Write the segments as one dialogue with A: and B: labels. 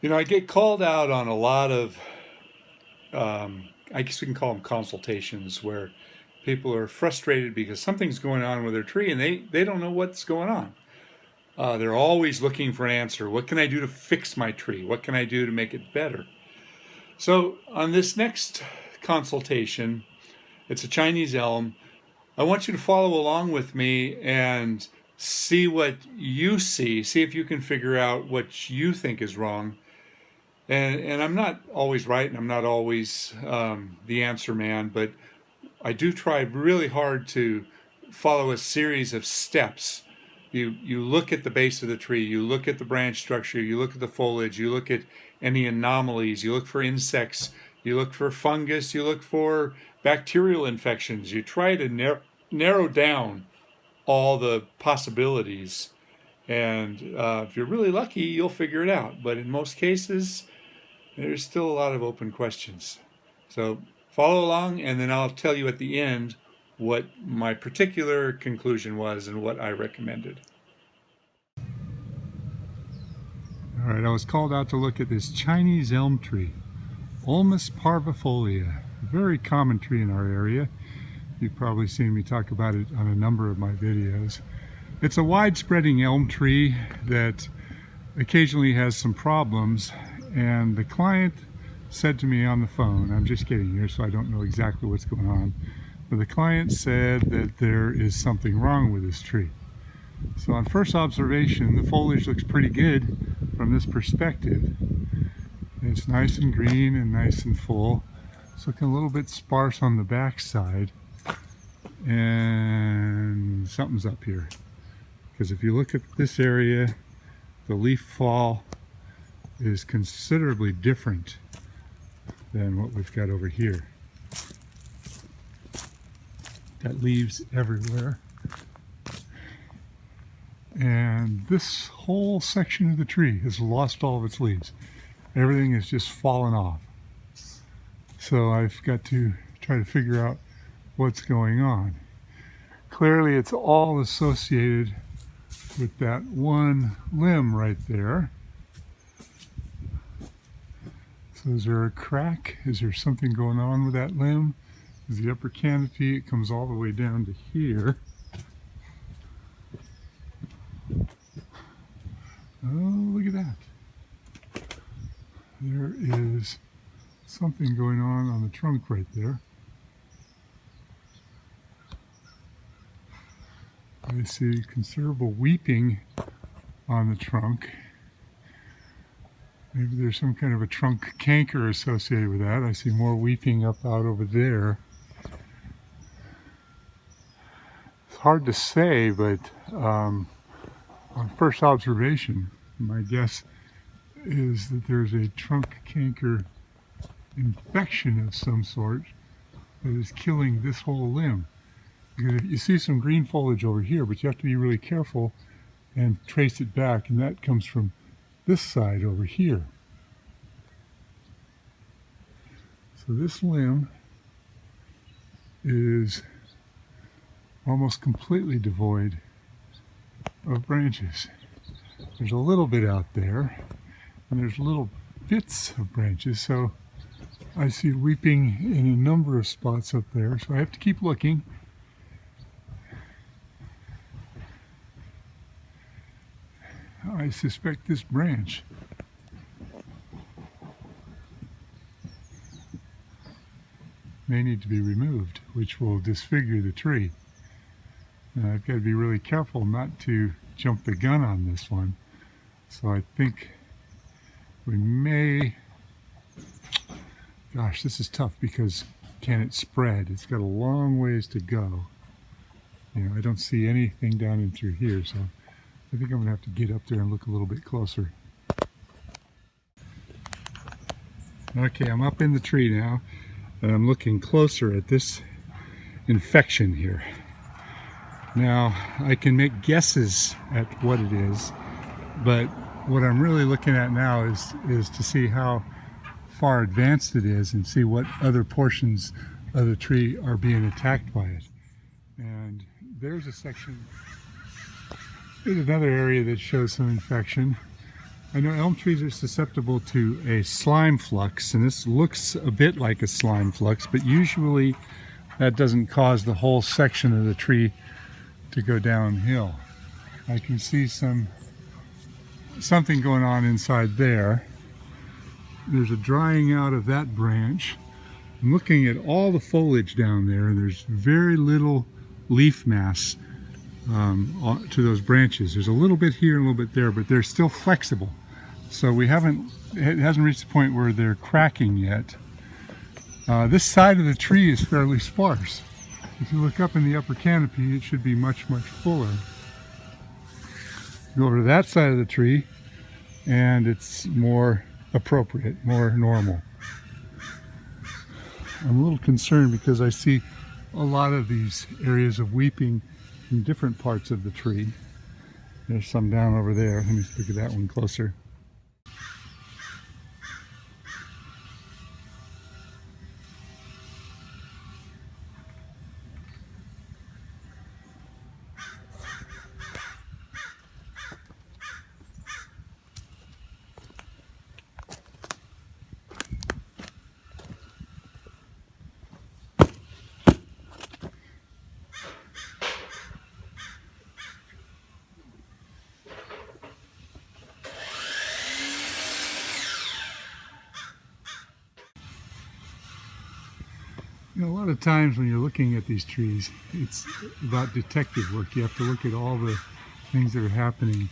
A: You know, I get called out on a lot of, I guess we can call them consultations, where people are frustrated because something's going on with their tree and they don't know what's going on. They're always looking for an answer. What can I do to fix my tree? What can I do to make it better? So, on this next consultation, it's a Chinese elm. I want you to follow along with me and see what you see. See if you can figure out what you think is wrong. And I'm not always right, and I'm not always the answer man, but I do try really hard to follow a series of steps. You look at the base of the tree, you look at the branch structure, you look at the foliage, you look at any anomalies, you look for insects, you look for fungus, you look for bacterial infections. You try to narrow down all the possibilities. And if you're really lucky, you'll figure it out. But in most cases, there's still a lot of open questions. So follow along, and then I'll tell you at the end what my particular conclusion was and what I recommended. All right, I was called out to look at this Chinese elm tree, Ulmus parvifolia, a very common tree in our area. You've probably seen me talk about it on a number of my videos. It's a wide-spreading elm tree that occasionally has some problems, and the client said to me on the phone, I'm just getting here so I don't know exactly what's going on, but the client said that there is something wrong with this tree. So on first observation, the foliage looks pretty good from this perspective. It's nice and green and nice and full. It's looking a little bit sparse on the back side, and something's up here. Because if you look at this area, the leaf fall is considerably different than what we've got over here. Got leaves everywhere. And this whole section of the tree has lost all of its leaves. Everything has just fallen off. So I've got to try to figure out what's going on. Clearly it's all associated with that one limb right there. So is there a crack? Is there something going on with that limb? Is the upper canopy, it comes all the way down to here. Oh, look at that. There is something going on the trunk right there. I see considerable weeping on the trunk. Maybe there's some kind of a trunk canker associated with that. I see more weeping up out over there. It's hard to say, but on first observation, my guess is that there's a trunk canker infection of some sort that is killing this whole limb. Because you see some green foliage over here, but you have to be really careful and trace it back, and that comes from this side over here. So this limb is almost completely devoid of branches. There's a little bit out there, and there's little bits of branches, so I see weeping in a number of spots up there, so I have to keep looking. I suspect this branch may need to be removed, which will disfigure the tree. Now, I've got to be really careful not to jump the gun on this one. So I think we may, gosh, this is tough because can it spread? It's got a long ways to go. You know, I don't see anything down in through here, so I think I'm going to have to get up there and look a little bit closer. Okay, I'm up in the tree now, and I'm looking closer at this infection here. Now, I can make guesses at what it is, but what I'm really looking at now is to see how far advanced it is and see what other portions of the tree are being attacked by it. And there's a section, there's another area that shows some infection, I know elm trees are susceptible to a slime flux, and this looks a bit like a slime flux, but usually that doesn't cause the whole section of the tree to go downhill. I can see something going on inside there. There's a drying out of that branch. I'm looking at all the foliage down there, and there's very little leaf mass to those branches. There's a little bit here and a little bit there, but they're still flexible. So it hasn't reached the point where they're cracking yet. This side of the tree is fairly sparse. If you look up in the upper canopy, it should be much, much fuller. Go over to that side of the tree, and it's more appropriate, more normal. I'm a little concerned because I see a lot of these areas of weeping in different parts of the tree. There's some down over there. Let me look at that one closer. You know, a lot of times when you're looking at these trees, it's about detective work. You have to look at all the things that are happening.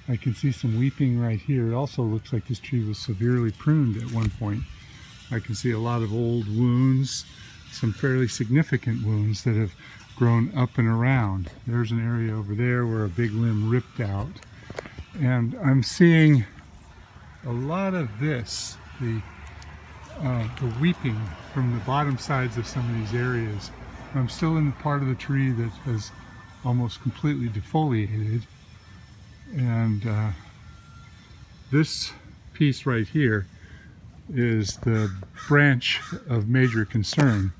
A: I can see some weeping right here. It also looks like this tree was severely pruned at one point. I can see a lot of old wounds, some fairly significant wounds that have grown up and around. There's an area over there where a big limb ripped out. And I'm seeing a lot of this, the weeping from the bottom sides of some of these areas. I'm still in the part of the tree that has almost completely defoliated, and this piece right here is the branch of major concern.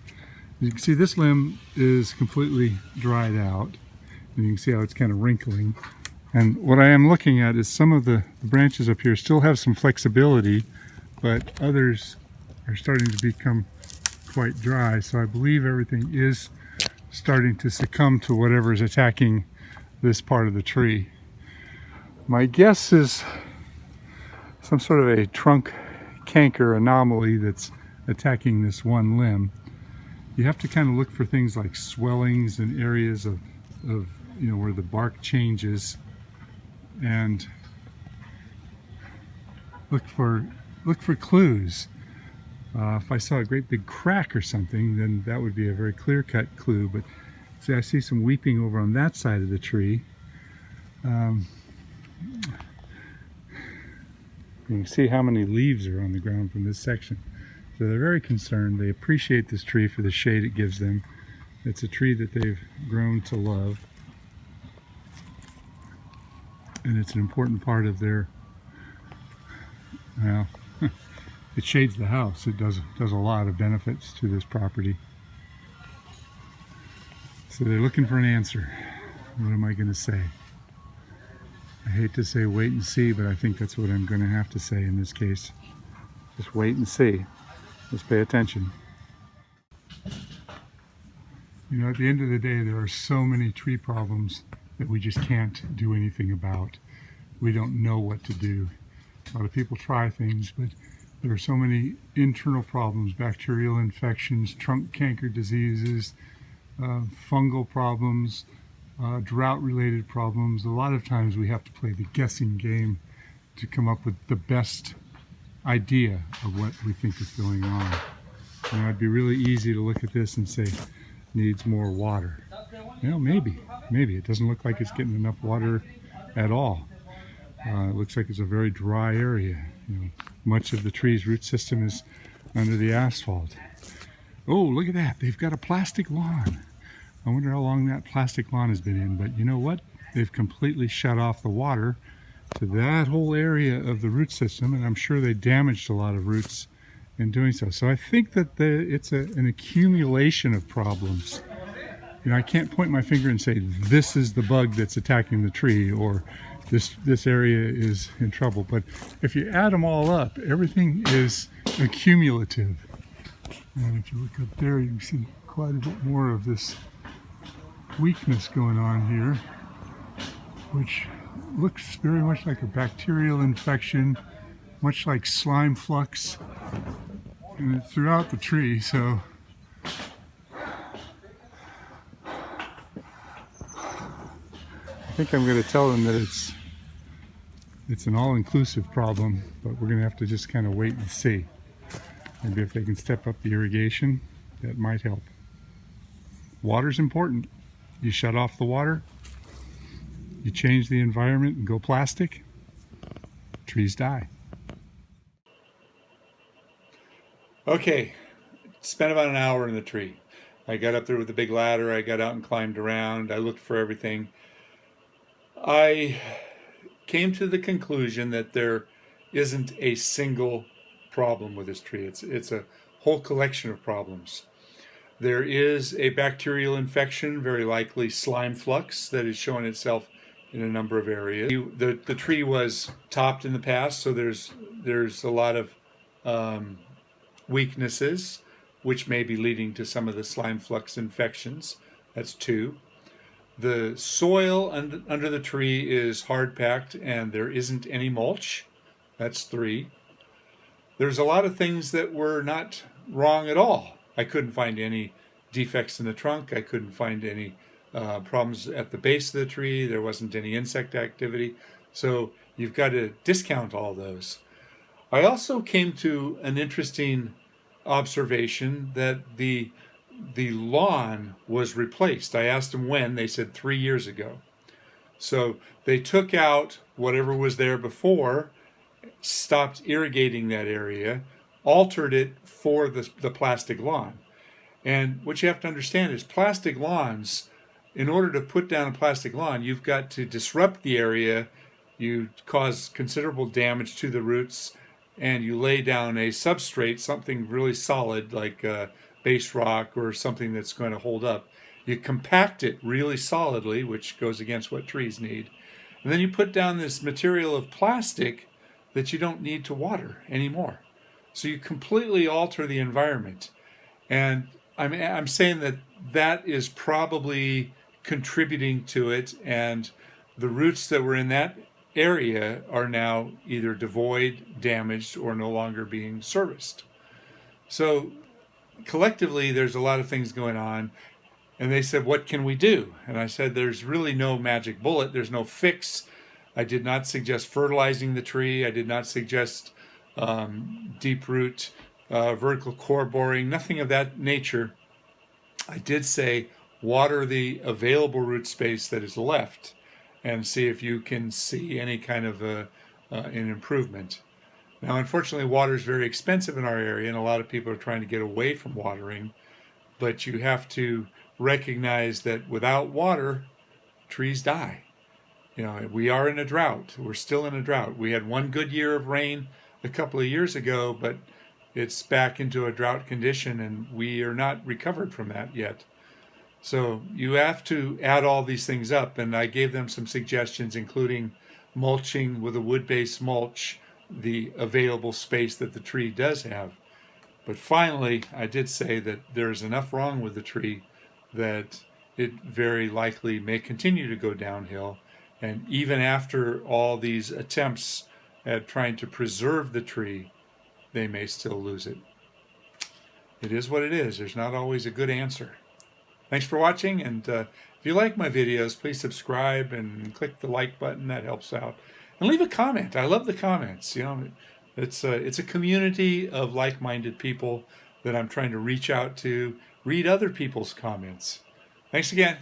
A: You can see this limb is completely dried out, and you can see how it's kind of wrinkling. And what I am looking at is some of the branches up here still have some flexibility, but others are starting to become quite dry. So I believe everything is starting to succumb to whatever is attacking this part of the tree. My guess is some sort of a trunk canker anomaly that's attacking this one limb. You have to kind of look for things like swellings and areas of you know, where the bark changes, and look for clues. If I saw a great big crack or something, then that would be a very clear-cut clue. But see, I see some weeping over on that side of the tree. You can see how many leaves are on the ground from this section. So they're very concerned. They appreciate this tree for the shade it gives them. It's a tree that they've grown to love, and it's an important part of their, well, it shades the house. It does a lot of benefits to this property. So they're looking for an answer. What am I going to say? I hate to say wait and see, but I think that's what I'm going to have to say in this case. Just wait and see. Just pay attention. You know, at the end of the day, there are so many tree problems that we just can't do anything about. We don't know what to do. A lot of people try things, but there are so many internal problems: bacterial infections, trunk canker diseases, fungal problems, drought-related problems. A lot of times we have to play the guessing game to come up with the best idea of what we think is going on. You know, it'd be really easy to look at this and say, needs more water. You know, maybe it doesn't look like it's getting enough water at all. It looks like it's a very dry area. You know, much of the tree's root system is under the asphalt. Oh, look at that. They've got a plastic lawn. I wonder how long that plastic lawn has been in, but you know what? They've completely shut off the water to that whole area of the root system, and I'm sure they damaged a lot of roots in doing so. So I think that it's an accumulation of problems. You know, I can't point my finger and say, this is the bug that's attacking the tree, or this area is in trouble. But if you add them all up, everything is accumulative. And if you look up there, you can see quite a bit more of this weakness going on here, which looks very much like a bacterial infection, much like slime flux, and it's throughout the tree. So I think I'm going to tell them that it's an all-inclusive problem, but we're going to have to just kind of wait and see. Maybe if they can step up the irrigation, that might help. Water's important. You shut off the water, you change the environment and go plastic, trees die. Okay, spent about an hour in the tree. I got up there with a big ladder, I got out and climbed around, I looked for everything. I came to the conclusion that there isn't a single problem with this tree. It's a whole collection of problems. There is a bacterial infection, very likely slime flux, that is showing itself in a number of areas. The tree was topped in the past, so there's a lot of weaknesses, which may be leading to some of the slime flux infections. That's 2. The soil under the tree is hard packed and there isn't any mulch. That's 3. There's a lot of things that were not wrong at all. I couldn't find any defects in the trunk. I couldn't find any problems at the base of the tree. There wasn't any insect activity. So you've got to discount all those. I also came to an interesting observation that the lawn was replaced. I asked them when. They said 3 years ago. So they took out whatever was there before, stopped irrigating that area, altered it for the plastic lawn. And what you have to understand is plastic lawns, in order to put down a plastic lawn, you've got to disrupt the area, you cause considerable damage to the roots, and you lay down a substrate, something really solid like base rock or something that's going to hold up. You compact it really solidly, which goes against what trees need. And then you put down this material of plastic that you don't need to water anymore. So you completely alter the environment. And I'm saying that is probably contributing to it, and the roots that were in that area are now either devoid, damaged, or no longer being serviced. So collectively, there's a lot of things going on. And they said, what can we do? And I said, there's really no magic bullet. There's no fix. I did not suggest fertilizing the tree. I did not suggest deep root, vertical core boring, nothing of that nature. I did say water the available root space that is left and see if you can see any kind of an improvement. Now, unfortunately, water is very expensive in our area, and a lot of people are trying to get away from watering, but you have to recognize that without water, trees die. You know, we are in a drought. We're still in a drought. We had one good year of rain a couple of years ago, but it's back into a drought condition, and we are not recovered from that yet. So you have to add all these things up, and I gave them some suggestions, including mulching with a wood-based mulch, the available space that the tree does have. But finally, I did say that there's enough wrong with the tree that it very likely may continue to go downhill. And even after all these attempts at trying to preserve the tree, they may still lose it. It is what it is. There's not always a good answer. Thanks for watching, and if you like my videos, please subscribe and click the like button. That helps out. And leave a comment. I love the comments. You know, it's a community of like-minded people that I'm trying to reach out to, read other people's comments. Thanks again.